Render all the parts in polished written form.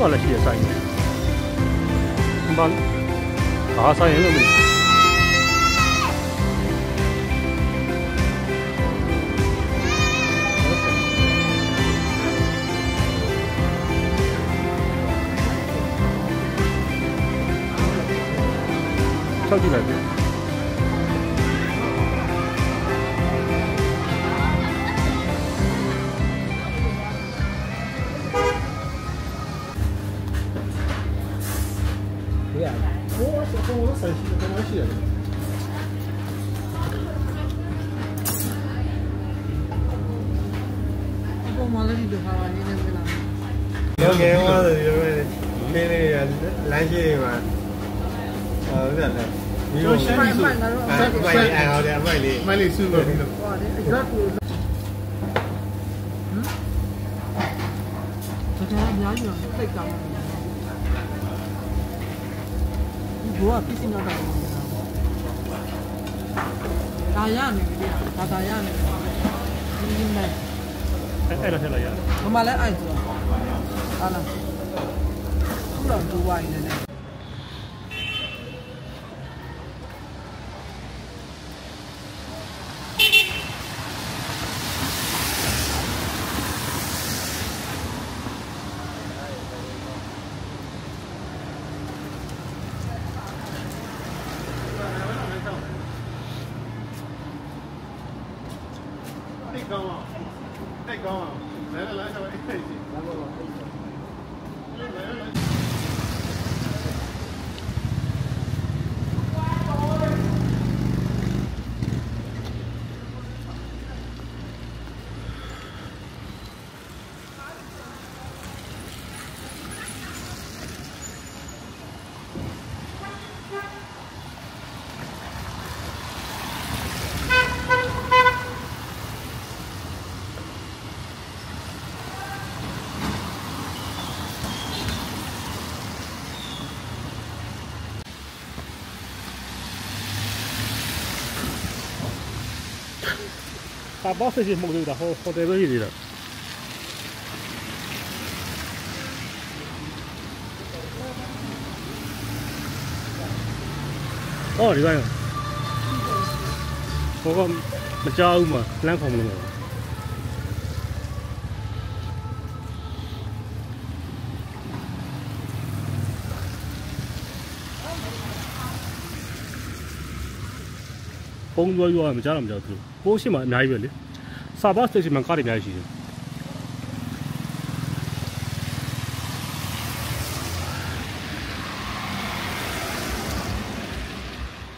မှလည်းရှိရဆိုင်ဘာဘာဆိုင်ရလို့မလဲ超级来宾。对呀，我是跟我山西的跟我学的。我妈那里就好了，你能不能？了解我是因为那个蓝鞋嘛。对的，你用卖好的卖的是不？这个你要用太高了，你不啊，必须要高。大样的对呀，大样的，你买。爱了呀。我买来爱做，好了，不能做歪的呢。太高了，来，稍微看一下，来。大包这些木头的，好在这里的。哦，你看呀，我个没招嘛，两空了嘛。ပုံရွာရွာမကြတော့မကြဘူး။ကိုရှိမှအများကြီးပဲလေ။စာပါစတေးရှင်းမှာကားတွေအများကြီးရှိတယ်။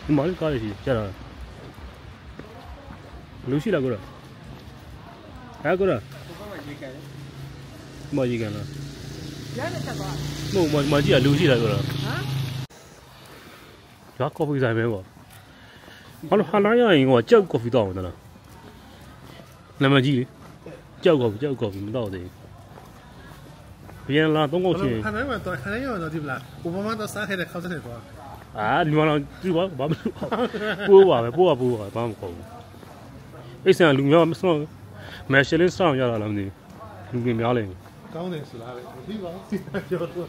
ဒီမှာလည်းကားတွေရှိကြတာ။လူရှိလားကိုရ။အဲကိုရ။မကြီးကန်လား။ရဲနဲ့ချက်သွား။မကြီးကလူရှိလားကိုရ။ဟမ်။ဒါကော်ဖီဆိုင်ပဲပေါ့။ဘာလို့ဟာလာရရင်ကကြောက်ကော်ဖီတောင်းတယ်လားနာမည်ကြီးလေကြောက်ကော်ဖီမတော့သေးဘူးပြန်လာ3ခေါက်ချင်းခဏမှတော့ခဏရောတော့ဒီလားဥပမာတော့စားခဲ့တဲ့ခေါက်စတဲ့တော့ဒီမှာတော့ဒီဘာမလုပ်ပိုးပါပဲဘာမှမခေါ်ဘူးအဲ့ဆန်လူများမစတော့မက်ရှယ်လင်းစတောင်းရတာလားမသိဘူးလူတွေများလေကောင်းတယ်ဆိုလားဒီပါစီပြောတော့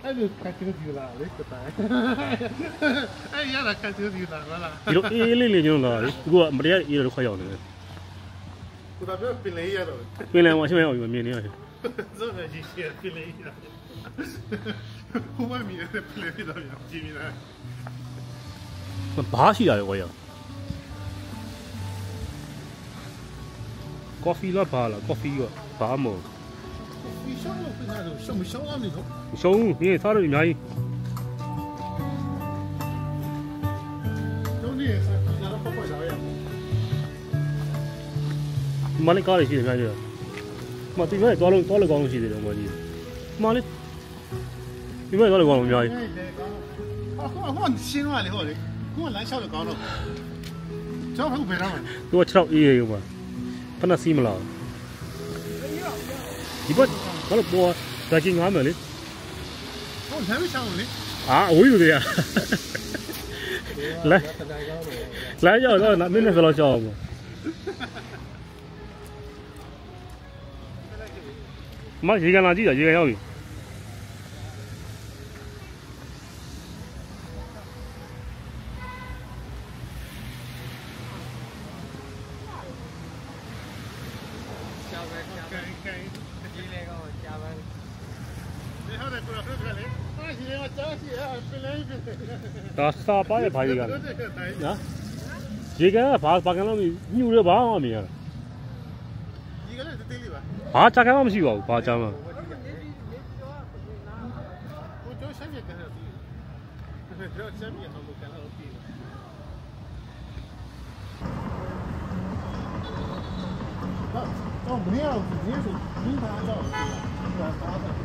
အဲ့လိုခက်ကြည့်ကြလားလေကတိုင်းအဲ့ရတာခက်ကြည့်ကြလားဟုတ်လားဒီလိုအေးလေးညွန်းလာလေသူကမတရားအေးတော့ခွက်ရောက်နေတယ်ကိုတော့ပင်လေးရတော့ပင်လယ်မှာရှင်းမအောင်မြင်နေရတယ်ဇောနေကြီးပင်လေးရဟိုမမီတဲ့ပင်လေးတော့ကြည့်မိလားဘာရှိရတယ်ကွာရကော်ဖီလားဘာလားကော်ဖီကဘာမဟုတ်你香了，为啥都香不香啊？那种。香，因为它这里面。兄弟，让他泡泡茶呀。妈的，咖喱西的面去。妈，对面多了高东西的了，我的。妈的，对面多了高东西。我新换的好的，我蓝小的高了。这还不赔上吗？给我吃到一个嘛，把那洗没了。你不。我都播在金安门哩。我才没想过哩。啊，我有的呀。来要到那明天回来笑嘛。妈，一个垃圾的，一个要的。ဒါစာပါရဲ့ဘာကြီးကလဲနော်ရေကန်ကဘာကန်လို့ညှူရဘာမှမမြင်ရဘူးရေကန်လည်းသေးသေးလေးပါဘာချကန်မှမရှိပါဘူးဘာချမ်းမှကိုကျိုးရှမ်းမြေကန်တော့ဒီတော့ရှမ်းမြေဟောလို့ကန်တော့ပြီးတော့မင်းရောဒီဆိုဒီမှာတော့ဒါသားတယ်ဘ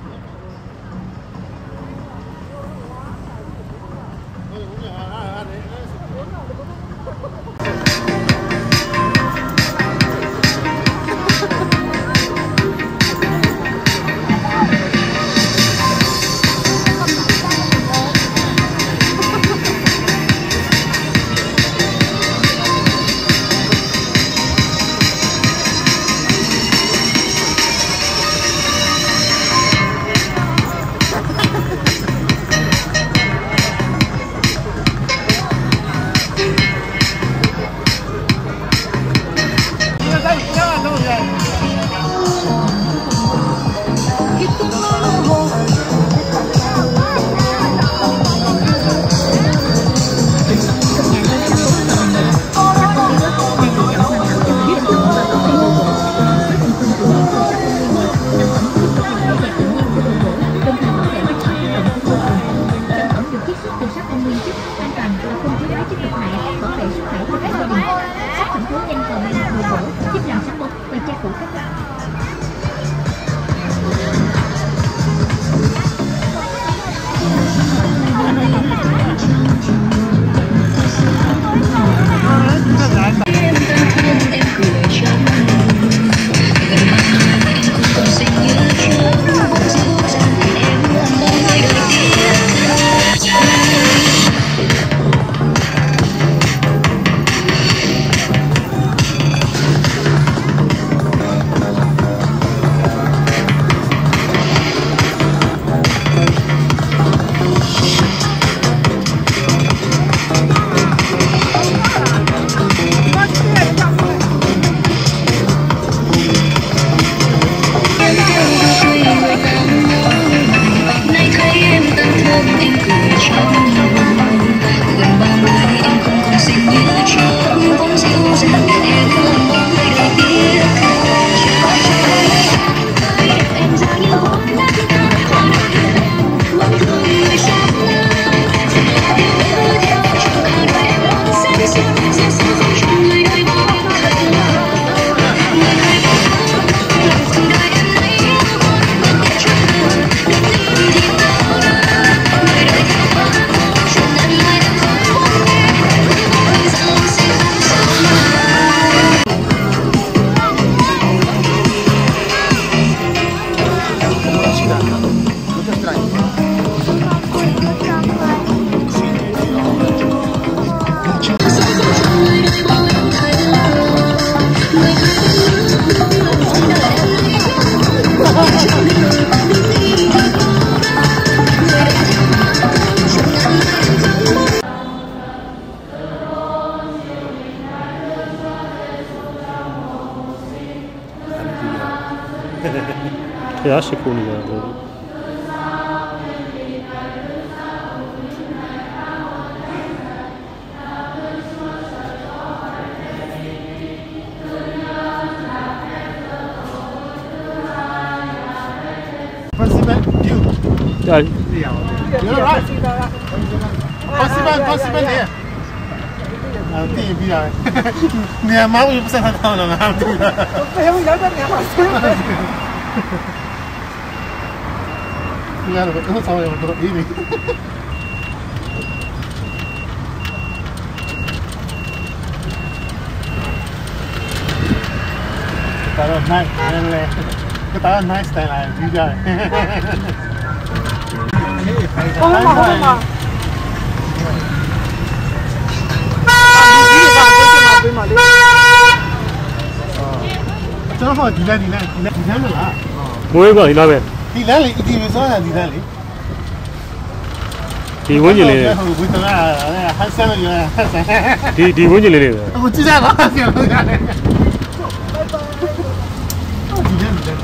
ုရားရှိခိုးနေတယ်လို့Yeah. You're right. Possible here. I'll see you here. Near my way, I'm down on how to. Yeah, but that's all I want to eat. That was nice. That was nice. Then I enjoy. 好嘛。ပေးမှလေကျွန်တော်ဒီလမ်းမလား မွေးကဒီလားပဲ ဒီလမ်းလေဒီမစောတာဒီလမ်းလေ ဒီဝင်းကျင်လေး ဝင်းတလာဟန်ဆန်ရဟန်ဆန် ဒီဝင်းကျင်လေးပဲ အခုကြည့်ရတော့ပြန်လို့ရတယ်ဒီလမ်းကျွန်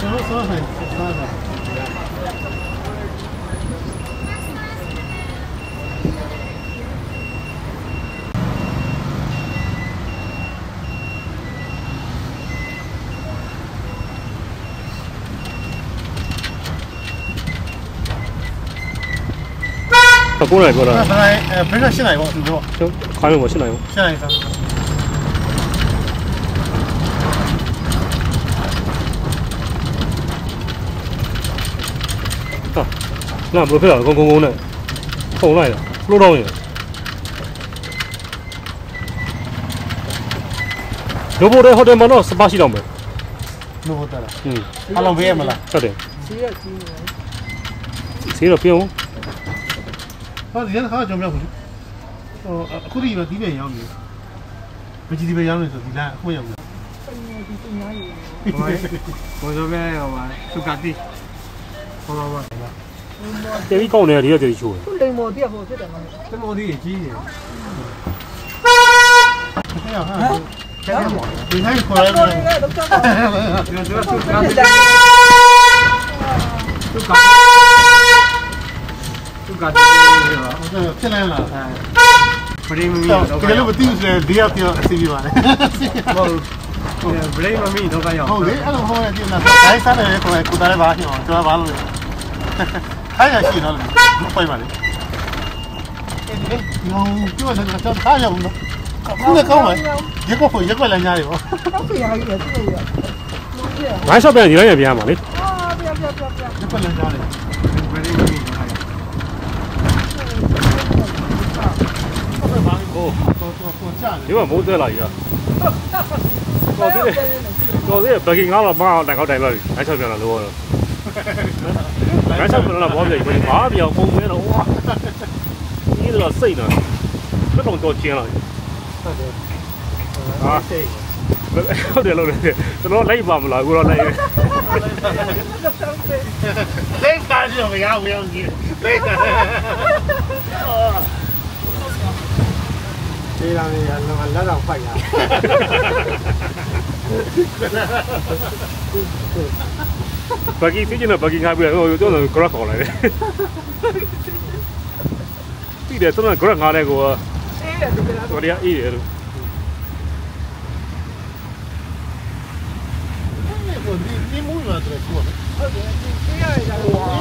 တော်စောဟန်စောတာကိုယ်ပြောတာ ဘယ်နဲ့ရှင်းနိုင်ပေါ့သူတို့ ခိုင်းလို့ရှင်းနိုင်ဘူး ရှင်းနိုင်သား 那不配了，公的，后来的，路上的。如果在后头买到18系统没？路不得了。他老别么了？对的。谁了变哦？他以前好像叫咩回去？哦，后头有地边养的，不记地边养的是地产，好养的。我说边要玩，苏格地，好玩玩。这一高呢，你要这里去。လိမ္မော်တည်းဟိုဖြစ်တယ်မဟုတ် 这毛地也积的。这样哈，这样嘛，你看过来没？苏格地是吧？我这来了。不是没有，这个不定是第二条 CV 吧？不是没有都干要。好的，俺们后来就那啥，啥的过来，过来把行，就把路。看下去了，快嘛的。用就那个叫看下不能，不能搞完，一个回一个人家的哦。ဟုတ်ကဲ့ရည်ရည် 俺小边你那也变嘛的。啊不要，一个人家的。因为冇得来呀。我这北京俺老妈来搞代表，俺小边了多了。俺小边了毛病，马表后面了哇，你这个谁呢？这种多钱了。啊。ဟုတ်တယ်လို့လေကျွန်တော်လိုက်ပါမလားကိုတော့လိုက်လက်ကားကြောမရဘူးရောကြီးလက်ကားဒီလာနေရလက်တော့ဖိုက်ရဘာကြီးသိချင်တော့ဘာကြီးငါပြတော့ကျွန်တော် grab ခေါ်လိုက်တယ်ပြီးတယ်ကျွန်တော် grab ငါတဲ့ကိုအေးတယ်ဒီလားတော်ရအေးတယ်လို့你木鱼这说的，你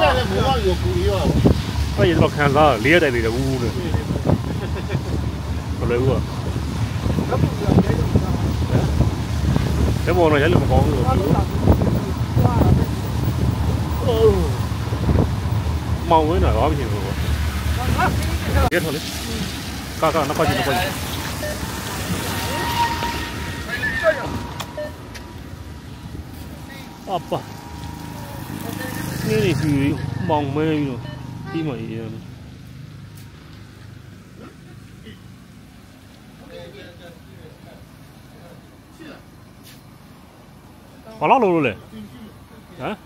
那木网有故意啊？哎呀，这看啥？连带的屋呢？不来过。这网上也那么高了。哦，毛问哪个不行了？别说了，干那快去那快去。阿爸，你去忙没有？地嘛一样的。好了，喽嘞，啊？